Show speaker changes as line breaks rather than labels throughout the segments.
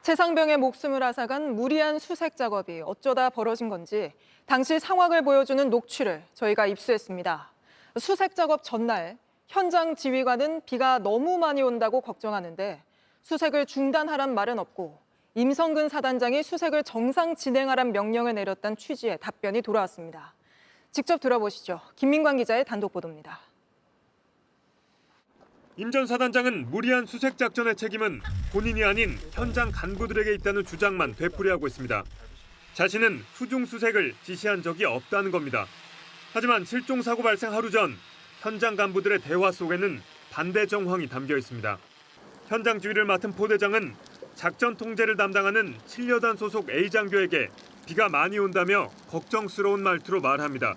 최상병의 목숨을 앗아간 무리한 수색 작업이 어쩌다 벌어진 건지 당시 상황을 보여주는 녹취를 저희가 입수했습니다. 수색 작업 전날 현장 지휘관은 비가 너무 많이 온다고 걱정하는데 수색을 중단하란 말은 없고 임성근 사단장이 수색을 정상 진행하란 명령을 내렸다는 취지의 답변이 돌아왔습니다. 직접 들어보시죠. 김민관 기자의 단독 보도입니다.
임 전 사단장은 무리한 수색 작전의 책임은 본인이 아닌 현장 간부들에게 있다는 주장만 되풀이하고 있습니다. 자신은 수중 수색을 지시한 적이 없다는 겁니다. 하지만 실종 사고 발생 하루 전 현장 간부들의 대화 속에는 반대 정황이 담겨 있습니다. 현장 지휘를 맡은 포대장은 작전 통제를 담당하는 7여단 소속 A장교에게 비가 많이 온다며 걱정스러운 말투로 말합니다.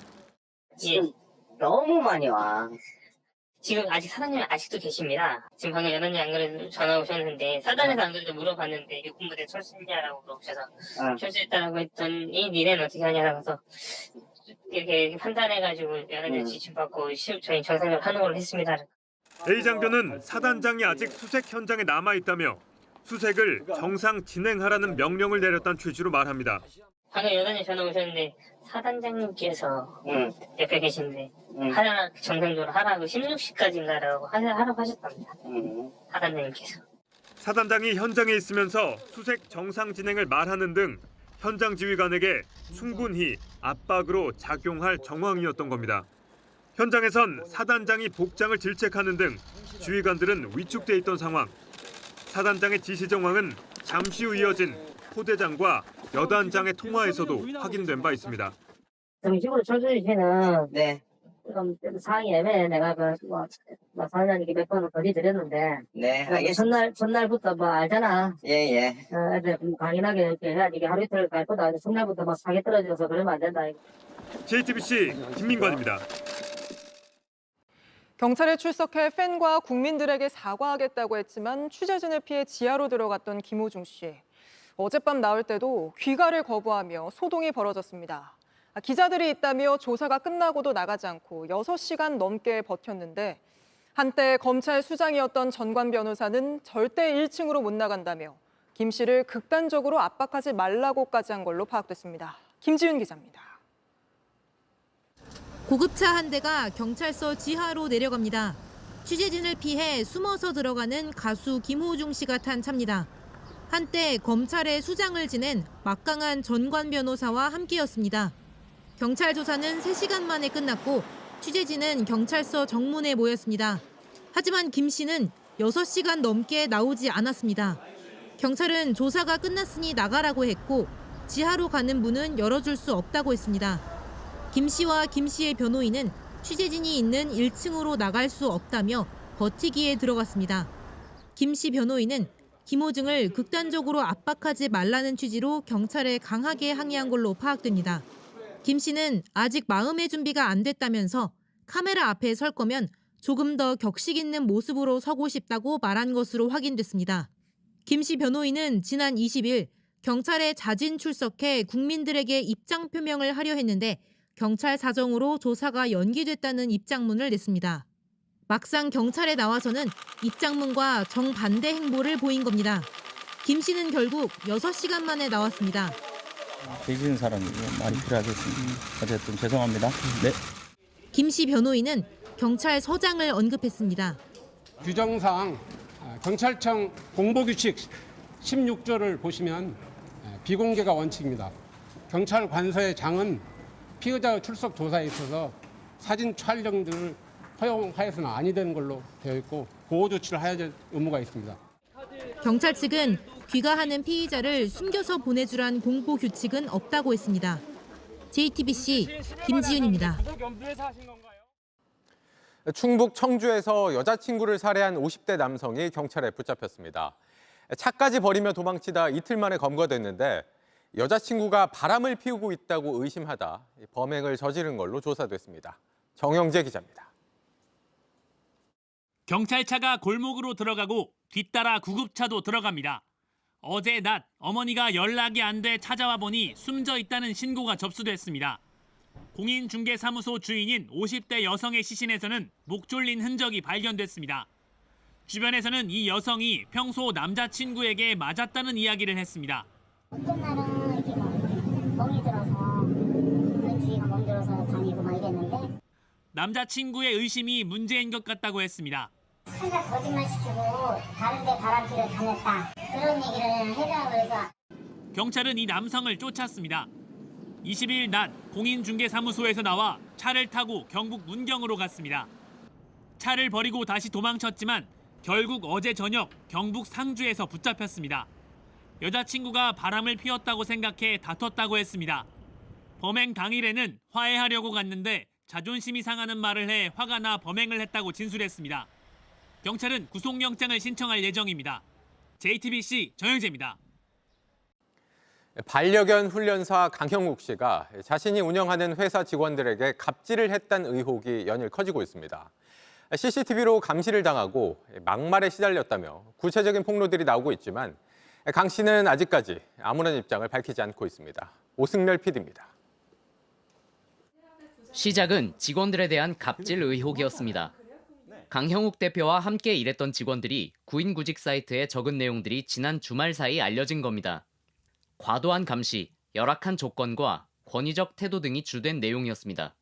지금 너무 많이 와. 지금 아직 사단님이 아직도 계십니다. 지금 방금 여단님 안 그래도 전화 오셨는데 사단에서 안 그래도 물어봤는데 육군부대 철수했냐라고 물어보셔서 철수했다라고 했더니 니네는 어떻게 하냐라고 해서 이렇게 판단해가지고 여단님 지침받고 저희 정상적으로 하는 걸로 했습니다.
A장교는 사단장이 아직 수색 현장에 남아있다며 수색을 정상 진행하라는 명령을 내렸다는 취지로 말합니다.
방금 여단님 전화 오셨는데 사단장님께서 옆에 계신데 하라 정상적으로 하라고 16시까지인가라고 하라고 하셨답니다. 사단장님께서.
사단장이 현장에 있으면서 수색 정상 진행을 말하는 등 현장 지휘관에게 충분히 압박으로 작용할 정황이었던 겁니다. 현장에선 사단장이 복장을 질책하는 등 지휘관들은 위축돼 있던 상황. 사단장의 지시 정황은 잠시 후 이어진 포대장과 여단장의 통화에서도 확인된 바 있습니다.
정식으로 철수해 주시는 좀 상황이 애매해. 내가 사장님께 몇 번을 건의드렸는데
네, 알겠습니다.
전날부터 알잖아.
예.
애들 강인하게 이렇게 해야지. 이게 하루 이틀 갈 거다. 전날부터 사기 떨어져서 그러면 안 된다.
JTBC 김민관입니다.
경찰에 출석해 팬과 국민들에게 사과하겠다고 했지만 취재진을 피해 지하로 들어갔던 김호중 씨. 어젯밤 나올 때도 귀가를 거부하며 소동이 벌어졌습니다. 기자들이 있다며 조사가 끝나고도 나가지 않고 6시간 넘게 버텼는데 한때 검찰 수장이었던 전관 변호사는 절대 1층으로 못 나간다며 김 씨를 극단적으로 압박하지 말라고까지 한 걸로 파악됐습니다. 김지윤 기자입니다.
고급차 한 대가 경찰서 지하로 내려갑니다. 취재진을 피해 숨어서 들어가는 가수 김호중 씨가 탄 차입니다. 한때 검찰의 수장을 지낸 막강한 전관 변호사와 함께였습니다. 경찰 조사는 3시간 만에 끝났고 취재진은 경찰서 정문에 모였습니다. 하지만 김 씨는 6시간 넘게 나오지 않았습니다. 경찰은 조사가 끝났으니 나가라고 했고 지하로 가는 문은 열어줄 수 없다고 했습니다. 김 씨와 김 씨의 변호인은 취재진이 있는 1층으로 나갈 수 없다며 버티기에 들어갔습니다. 김 씨 변호인은 김호중을 극단적으로 압박하지 말라는 취지로 경찰에 강하게 항의한 걸로 파악됩니다. 김 씨는 아직 마음의 준비가 안 됐다면서 카메라 앞에 설 거면 조금 더 격식 있는 모습으로 서고 싶다고 말한 것으로 확인됐습니다. 김 씨 변호인은 지난 20일 경찰에 자진 출석해 국민들에게 입장 표명을 하려 했는데 경찰 사정으로 조사가 연기됐다는 입장문을 냈습니다. 막상 경찰에 나와서는 입장문과 정반대 행보를 보인 겁니다. 김 씨는 결국 6시간 만에 나왔습니다.
계시는 사람이 많이 필요하겠습니다. 어쨌든 죄송합니다. 네.
김 씨 변호인은 경찰서장을 언급했습니다.
규정상 경찰청 공보규칙 16조를 보시면 비공개가 원칙입니다. 경찰 관서의 장은 피의자 출석 조사에 있어서 사진 촬영들을 허용하여서는 아니 되는 걸로 되어 있고 보호 조치를 해야 될 의무가 있습니다.
경찰 측은 귀가하는 피의자를 숨겨서 보내주란 공보 규칙은 없다고 했습니다. JTBC 김지윤입니다.
충북 청주에서 여자친구를 살해한 50대 남성이 경찰에 붙잡혔습니다. 차까지 버리며 도망치다 이틀 만에 검거됐는데 여자친구가 바람을 피우고 있다고 의심하다 범행을 저지른 걸로 조사됐습니다. 정영재 기자입니다.
경찰차가 골목으로 들어가고 뒤따라 구급차도 들어갑니다. 어제 낮 어머니가 연락이 안 돼 찾아와 보니 숨져 있다는 신고가 접수됐습니다. 공인중개사무소 주인인 50대 여성의 시신에서는 목 졸린 흔적이 발견됐습니다. 주변에서는 이 여성이 평소 남자친구에게 맞았다는 이야기를 했습니다.
어떤 날은 이렇게 막 멍이 들어서 주위가 멍들어서 다니고 막 이랬는데
남자친구의 의심이 문제인 것 같다고 했습니다.
살짝 거짓말시키고 다른 데 바람피러 다녔다 그런 얘기를 해달라고 해서
경찰은 이 남성을 쫓았습니다. 20일 낮 공인중개사무소에서 나와 차를 타고 경북 문경으로 갔습니다. 차를 버리고 다시 도망쳤지만 결국 어제 저녁 경북 상주에서 붙잡혔습니다. 여자친구가 바람을 피웠다고 생각해 다퉜다고 했습니다. 범행 당일에는 화해하려고 갔는데 자존심이 상하는 말을 해 화가 나 범행을 했다고 진술했습니다. 경찰은 구속영장을 신청할 예정입니다. JTBC 정영재입니다.
반려견 훈련사 강형욱 씨가 자신이 운영하는 회사 직원들에게 갑질을 했다는 의혹이 연일 커지고 있습니다. CCTV로 감시를 당하고 막말에 시달렸다며 구체적인 폭로들이 나오고 있지만 강 씨는 아직까지 아무런 입장을 밝히지 않고 있습니다. 오승렬 PD입니다.
시작은 직원들에 대한 갑질 의혹이었습니다. 강형욱 대표와 함께 일했던 직원들이 구인구직 사이트에 적은 내용들이 지난 주말 사이 알려진 겁니다. 과도한 감시, 열악한 조건과 권위적 태도 등이 주된 내용이었습니다.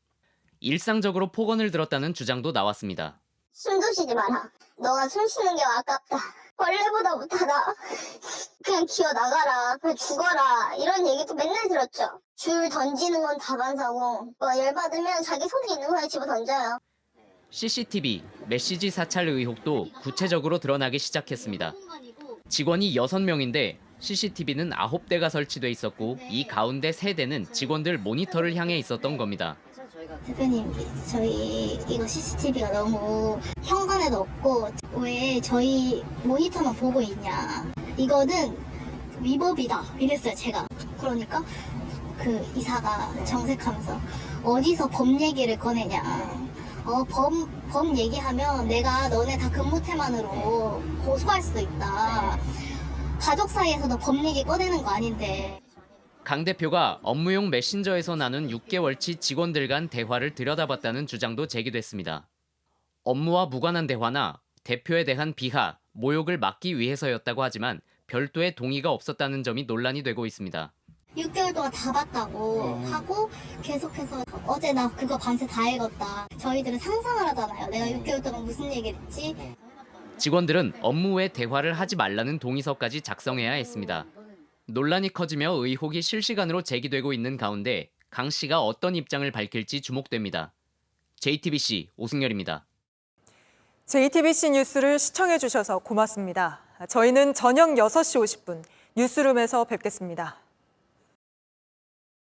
일상적으로 폭언을 들었다는 주장도 나왔습니다.
숨도 쉬지 마라. 너가 숨 쉬는 게 아깝다. 벌레보다 못하다. 그냥 기어나가라. 그냥 죽어라. 이런 얘기도 맨날 들었죠. 줄 던지는 건 다반사고 열받으면 자기 손에 있는 거 집어 던져요.
CCTV, 메시지 사찰 의혹도 구체적으로 드러나기 시작했습니다. 직원이 6명인데 CCTV는 9대가 설치돼 있었고 이 가운데 3대는 직원들 모니터를 향해 있었던 겁니다.
대표님, 저희 이거 CCTV가 너무 현관에도 없고 왜 저희 모니터만 보고 있냐. 이거는 위법이다 이랬어요, 제가. 그러니까 그 이사가 정색하면서 어디서 법 얘기를 꺼내냐. 법 얘기하면 내가 너네 다 근무 태만으로 고소할 수도 있다. 가족 사이에서도 법 얘기 꺼내는 거 아닌데.
강 대표가 업무용 메신저에서 나눈 6개월치 직원들 간 대화를 들여다봤다는 주장도 제기됐습니다. 업무와 무관한 대화나 대표에 대한 비하, 모욕을 막기 위해서였다고 하지만 별도의 동의가 없었다는 점이 논란이 되고 있습니다.
6개월 동안 다 봤다고 하고 계속해서 어제 나 그거 밤새 다 읽었다. 저희들은 상상을 하잖아요. 내가 6개월 동안 무슨 얘기를 했지.
직원들은 업무 외 대화를 하지 말라는 동의서까지 작성해야 했습니다. 논란이 커지며 의혹이 실시간으로 제기되고 있는 가운데 강 씨가 어떤 입장을 밝힐지 주목됩니다. JTBC 오승열입니다.
JTBC 뉴스를 시청해 주셔서 고맙습니다. 저희는 저녁 6시 50분 뉴스룸에서 뵙겠습니다.